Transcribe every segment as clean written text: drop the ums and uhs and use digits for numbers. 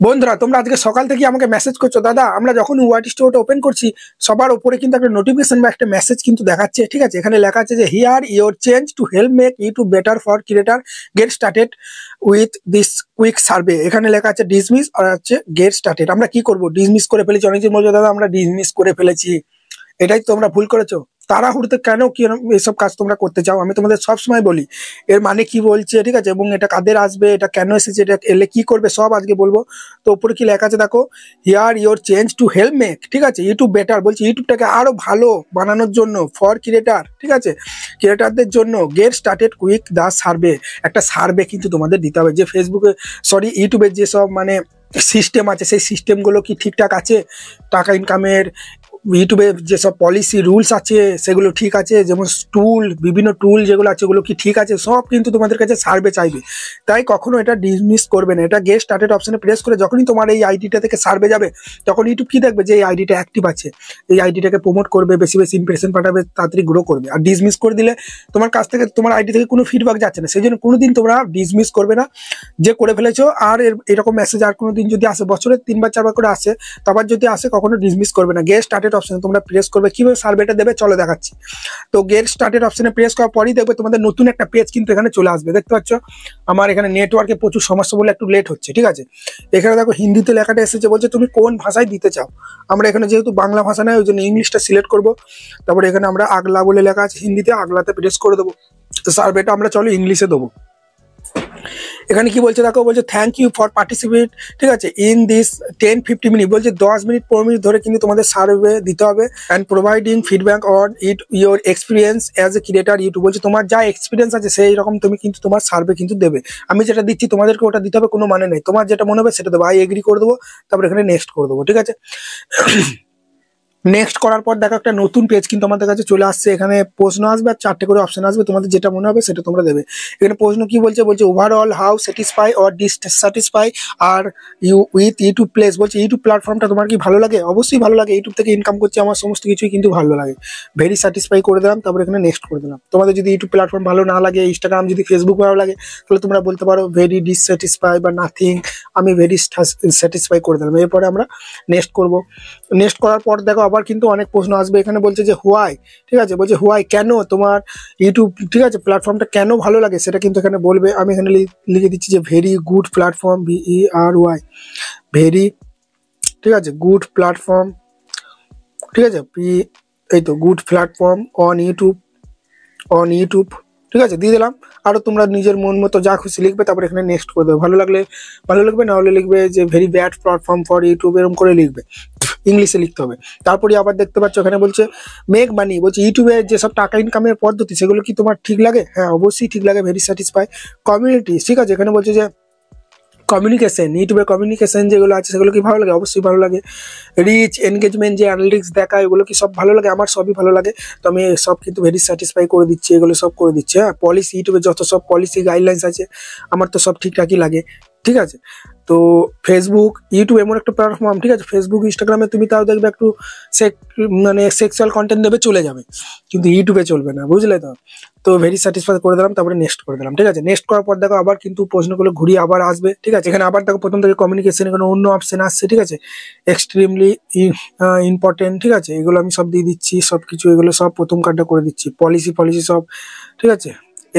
বন্ধুরা তোমরা আজকে সকাল থেকে আমাকে মেসেজ করছো, দাদা আমরা যখন ওয়াট স্টোরটা ওপেন করছি সবার উপরে কিন্তু একটা নোটিফিকেশন বা একটা মেসেজ কিন্তু দেখাচ্ছে। ঠিক আছে, এখানে লেখা আছে যে here your change to help make YouTube better for creator, get started with this quick survey. এখানে লেখা আছে ডিসমিস আর হচ্ছে গেট স্টার্টেড। আমরা কি করব, ডিসমিস করে ফেলেছি। অনেকদিন বলছো দাদা আমরা ডিসমিস করে ফেলেছি, এটাই তোমরা ভুল করেছো। তাড়াহুড়োতে কেন কি এইসব কাজ তোমরা করতে চাও? আমি তোমাদের সবসময় বলি এর মানে কি বলছে, ঠিক আছে, এবং এটা কাদের আসবে, এটা কেন এসেছে, এটা এলে কি করবে, সব আজকে বলবো। তো উপরে কি লেখা আছে দেখো, here your change to help make, ঠিক আছে, ইউটিউব বেটার, বলছে ইউটিউবটাকে আরো ভালো বানানোর জন্য ফর ক্রিয়েটার, ঠিক আছে, ক্রিয়েটারদের জন্য গেট স্টার্টেড কুইক দা সার্ভে। একটা সার্ভে কিন্তু তোমাদের দিতে হবে যে ফেসবুকে ইউটিউবের যেসব মানে সিস্টেম আছে সেই সিস্টেমগুলো কি ঠিকঠাক আছে, টাকা ইনকামের ইউটিউবে যেসব পলিসি রুলস আছে সেগুলো ঠিক আছে, যেমন বিভিন্ন টুল যেগুলো আছে ওগুলো কি ঠিক আছে, সব কিন্তু তোমাদের কাছে সার্ভে চাইবে। তাই কখনো এটা ডিসমিস করবে না। এটা গেট স্টার্টেড অপশনে প্রেস করে যখনই তোমার এই আইডিটা থেকে সার্ভে যাবে তখন ইউটিউব কি দেখবে যে এই আইডিটা অ্যাক্টিভ আছে, এই আইডিটাকে প্রমোট করবে, বেশি বেশি ইমপ্রেশন পাঠাবে, তাড়াতাড়ি গ্রো করবে। আর ডিসমিস করে দিলে তোমার কাছ থেকে তোমার আইডি থেকে কোনো ফিডব্যাক যাচ্ছে না, সেই জন্য কোনোদিন তোমরা ডিসমিস করবে না। যে করে ফেলেছো আর এরকম মেসেজ আর কোনো দিন যদি আসে, বছরে 3 বার 4 বার করে আসে, তারপর যদি আসে কখনো ডিসমিস করবে না। গেট স্টার্টেড অপশনে তোমরা প্রেস করবে। কিভাবে সার্ভেটা দেবে চলো দেখাচ্ছি। তো গেট স্টার্টেড অপশনে প্রেস করার পরই দেখবে তোমাদের নতুন একটা পেজ কিন্তু এখানে চলে আসবে। দেখতে পাচ্ছ আমার এখানে নেটওয়ার্কে প্রচুর সমস্যা বলে একটু লেট হচ্ছে, ঠিক আছে। এখানে দেখো হিন্দিতে লেখাটা এসেছে, বলছে তুমি কোন ভাষায় দিতে চাও। আমরা এখানে যেহেতু বাংলা ভাষা নয় ওই জন্য ইংলিশটা সিলেক্ট করবো। তারপরে এখানে আমরা আগলা বলে লেখা আছে হিন্দিতে, আগলাতে প্রেস করে দেবো। তো সার্ভেটা আমরা চলো ইংলিশে দেবো। এখানে কি বলছে দেখো, বলছে থ্যাংক ইউ ফর পার্টিসিপেট, ঠিক আছে, ইন দিস 10-50 মিনিট, বলছে 10 মিনিট 15 মিনিট ধরে কিন্তু তোমাদের সার্ভে দিতে হবে। And providing feedback on it your experience as a creator YouTube, বলছে তোমার যা এক্সপিরিয়েন্স আছে সেই রকম তুমি কিন্তু তোমার সার্ভে কিন্তু দেবে। আমি যেটা দিচ্ছি তোমাদেরকে ওটা দিতে হবে কোনো মানে নেই, তোমার যেটা মনে হবে সেটা দেবো। আই এগ্রি করে দেবো, তারপরে এখানে নেক্সট করে দেবো, ঠিক আছে। নেক্সট করার পর দেখো একটা নতুন পেজ কিন্তু আমাদের কাছে চলে আসছে। এখানে প্রশ্ন আসবে আর 4টে করে অপশন আসবে, তোমাদের যেটা মনে হবে সেটা তোমরা দেবে। এখানে প্রশ্ন কি বলছে, বলছে overall how satisfy or dissatisfy are you with YouTube place, বলছে ইউটিউব প্ল্যাটফর্মটা তোমার কি ভালো লাগে। অবশ্যই ভালো লাগে, ইউটিউব থেকে ইনকাম করছি, আমার সমস্ত কিছুই কিন্তু ভালো লাগে। ভেরি স্যাটিসফাই করে দিলাম, তারপরে এখানে নেক্সট করে দিলাম। তোমাদের যদি ইউটিউব প্ল্যাটফর্ম ভালো না লাগে, ইনস্টাগ্রাম যদি ফেসবুক ভালো লাগে, তাহলে তোমরা বলতে পারো ভেরি ডিসস্যাটিসফাই বা নাথিং। আমি ভেরি স্যাটিসফাই করে দিলাম। এরপরে আমরা নেক্সট করব। নেক্সট করার পর দেখো আবার কিন্তু অনেক প্রশ্ন আসবে। এখানে বলছে যে হোয়াই, ঠিক আছে, বলছে হোয়াই, কেন তোমার ইউটিউব, ঠিক আছে, প্ল্যাটফর্মটা কেন ভালো লাগে সেটা কিন্তু এখানে বলবে। আমি এখানে লিখে দিচ্ছি যে very good platform, VERY, very, ঠিক আছে, গুড প্ল্যাটফর্ম, ঠিক আছে, এই তো গুড প্ল্যাটফর্ম অন ইউটিউব, ঠিক আছে, দিয়ে দিলাম। আরো তোমরা নিজের মন মতো যা খুশি লিখবে, তারপরে এখানে নেক্সট করে দেবে। ভালো লাগলে ভালো লিখবে, না হলে লিখবে যে very bad platform for YouTube, এরকম করে লিখবে, ইংলিশে লিখতে হবে। তারপরে আবার দেখতে পাচ্ছ এখানে বলছে মেক মানি, বলছে ইউটিউবে যেসব টাকা ইনকামের পদ্ধতি সেগুলো কি তোমার ঠিক লাগে। হ্যাঁ অবশ্যই ঠিক লাগে, ভেরি স্যাটিসফাই। কমিউনিটি, ঠিক আছে, এখানে বলছে যে কমিউনিকেশন, ইউটিউবে কমিউনিকেশন যেগুলো আছে সেগুলো কি ভালো লাগে, অবশ্যই ভালো লাগে। রিচ এনগেজমেন্ট যে অ্যানালিটিক্স দেখায় এগুলো কি সব ভালো লাগে, আমার সবই ভালো লাগে। তো আমি সব কিন্তু ভেরি স্যাটিসফাই করে দিচ্ছি, এগুলো সব করে দিচ্ছি। হ্যাঁ পলিসি, ইউটিউবে যত সব পলিসি গাইডলাইন্স আছে আমার তো সব ঠিকঠাকই লাগে, ঠিক আছে। তো ফেসবুক, ইউটিউব এমন একটা প্ল্যাটফর্ম, ঠিক আছে, ফেসবুক ইনস্টাগ্রামে তুমি তাও দেখবে একটু মানে সেক্সুয়াল কন্টেন্ট দেবে চলে যাবে, কিন্তু ইউটিউবে চলবে না, বুঝলে তো। তো ভেরি স্যাটিসফাই করে দিলাম, তারপরে নেক্সট করে দিলাম, ঠিক আছে। নেক্সট করার পর দেখো আবার কিন্তু প্রশ্নগুলো ঘুরিয়ে আবার আসবে, ঠিক আছে। এখানে আবার দেখো প্রথম থেকে কমিউনিকেশন, এখানে অন্য অপশন আসছে, ঠিক আছে, এক্সট্রিমলি ইম্পর্টেন্ট, ঠিক আছে, এগুলো আমি সব দিয়ে দিচ্ছি, সব কিছু এগুলো সব প্রথম কার্ডটা করে দিচ্ছি, পলিসি সব, ঠিক আছে,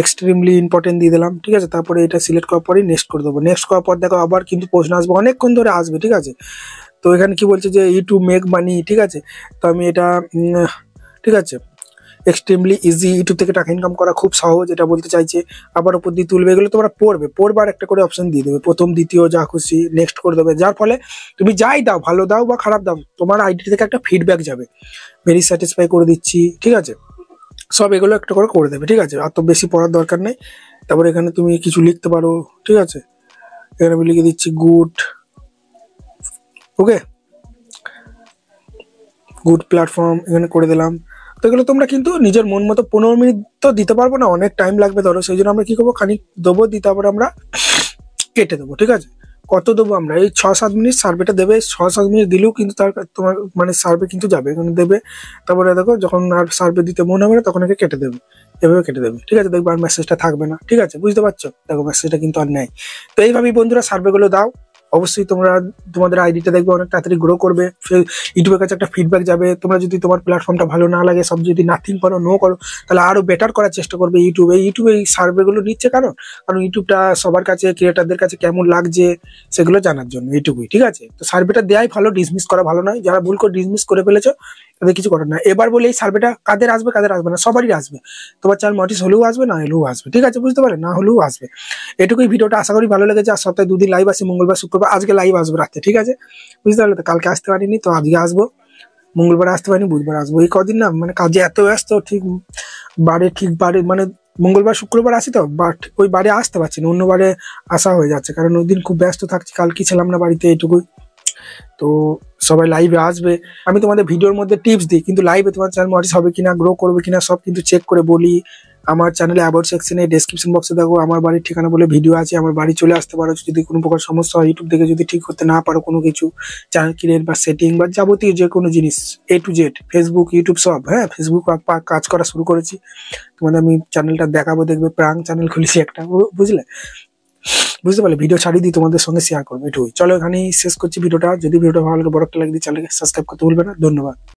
এক্সট্রিমলি ইম্পর্টেন্ট দিয়ে দিলাম, ঠিক আছে। তারপরে এটা সিলেক্ট করার পরেই নেক্সট করে দেবো। নেক্সট করার পর দেখো আবার কিন্তু প্রশ্ন আসবে, অনেকক্ষণ ধরে আসবে, ঠিক আছে। তো এখানে কি বলছে যে ইউটিউব মেক মানি, ঠিক আছে। তো আমি এটা ঠিক আছে, এক্সট্রিমলি ইজি, ইউটিউব থেকে টাকা ইনকাম করা খুব সহজ, এটা বলতে চাইছে। আবার উপর দিয়ে তুলবে, এগুলো তোমরা পড়বার একটা করে অপশন দিয়ে দেবে, প্রথম দ্বিতীয় যা খুশি, নেক্সট করে দেবে। যার ফলে তুমি যাই দাও, ভালো দাও বা খারাপ দাও, তোমার আইডি থেকে একটা ফিডব্যাক যাবে। ভেরি স্যাটিসফাই করে দিচ্ছি, ঠিক আছে। সব এগুলো একটা করে দেবে, ঠিক আছে, আর তো বেশি পড়ার দরকার নেই। তারপরে এখানে তুমি কিছু লিখতে পারো, ঠিক আছে, এখানে আমি লিখে দিচ্ছি গুড, ওকে, গুড প্ল্যাটফর্ম, এখানে করে দিলাম। তো এগুলো তোমরা কিন্তু নিজের মন মতো, 15 মিনিট তো দিতে পারবো না, অনেক টাইম লাগবে ধরো, সেই জন্য আমরা কি করবো, খানিক দেবো, দিয়ে তারপরে আমরা কেটে দেবো, ঠিক আছে। কত দেবো আমরা, এই 6-7 মিনিট সার্ভেটা দেবে, 6-7 মিনিট দিলেও কিন্তু তার তোমার মানে সার্ভে কিন্তু যাবে, এখানে দেবে। তারপরে দেখো যখন আর সার্ভে দিতে মনে হবে না তখন একে কেটে দেবে, এভাবে কেটে দেবে, ঠিক আছে। দেখবে আর মেসেজটা থাকবে না, ঠিক আছে, বুঝতে পারছো, দেখো মেসেজটা কিন্তু আর নেই। তো এইভাবেই বন্ধুরা সার্ভেগুলো দাও। অবশ্যই তোমরা তোমাদের আইডিটা দেখবে অনেক তাড়াতাড়ি গ্রো করবে, ইউটিউবের কাছে একটা ফিডব্যাক যাবে। তোমরা যদি তোমার প্ল্যাটফর্মটা ভালো না লাগে, সব যদি নাথিং করো, নো করো, তাহলে আরো বেটার করার চেষ্টা করবে ইউটিউবে এই সার্ভেগুলো নিচ্ছে কারণ ইউটিউবটা সবার কাছে, ক্রিয়েটারদের কাছে কেমন লাগছে সেগুলো জানার জন্য, এইটুকুই। ঠিক আছে, তো সার্ভেটা দেওয়াই ভালো, ডিসমিস করা ভালো নয়। যারা ভুল করে ডিসমিস করে ফেলেছো তাদের কিছু করার না। এবার বলে এই সার্ভেটা কাদের আসবে কাদের আসবে না, সবারই আসবে। তোমার চ্যানেল মনিটাইজ হলেও আসবে, না হলেও আসবে। ঠিক আছে, বুঝতে পারলে, না হলেও আসবে। এটুকুই ভিডিওটা, আশা করি ভালো লেগেছে। আর সপ্তাহে 2 দিন লাইভ আসি, মঙ্গলবার শুক্রবার। আজকে লাইভ আসবে রাতে, ঠিক আছে, বুঝতে পারলে তো। কালকে আসতে পারিনি, তো আজকে আসবো। মঙ্গলবার আসতে পারিনি, বুধবার আসবো। এই কদিন না মানে কাজে এত ব্যস্ত, ঠিক বারে মানে মঙ্গলবার শুক্রবার আসি তো, বাট ওই বারে আসতে পারছি না, অন্য বারে আসা হয়ে যাচ্ছে, কারণ ওই দিন খুব ব্যস্ত থাকছি। কালকে ছিলাম না বাড়িতে, এইটুকুই। তো সবাই লাইভে আসবে। আমি তোমাদের ভিডিওর মধ্যে টিপস দিই, কিন্তু লাইভে তোমার চ্যানেল মনিটাইজ হবে কিনা, গ্রো করবে কিনা, সব কিন্তু চেক করে বলি। আমার চ্যানেলে অ্যাবাউট সেকশনে, ডেসক্রিপশন বক্সে দেখো আমার বাড়ির ঠিকানা বলে ভিডিও আছে। আমার বাড়ি চলে আসতে পারো যদি কোনো প্রকার সমস্যা হয়, ইউটিউব থেকে যদি ঠিক করতে না পারো কোনো কিছু, চ্যানেল ক্রিয়েট বা সেটিং বা যাবতীয় যে কোনো জিনিস A to Z, Facebook YouTube সব। হ্যাঁ, ফেসবুক কাজ করা শুরু করেছি, তোমাদের আমি চ্যানেলটা দেখাবো, দেখবে। প্রাঙ্ক চ্যানেল খুলেছি একটা, বুঝলে, বুঝতে পারলে। ভিডিও ছাড়িয়ে দিই, তোমাদের সঙ্গে শেয়ার করবো, এটুকুই। চলো এখানেই শেষ করছি ভিডিওটা। যদি ভিডিওটা ভালো লাগে, বড় একটা লাইক দিয়ে চ্যানেলকে সাবস্ক্রাইব করতে ভুলবে না। ধন্যবাদ।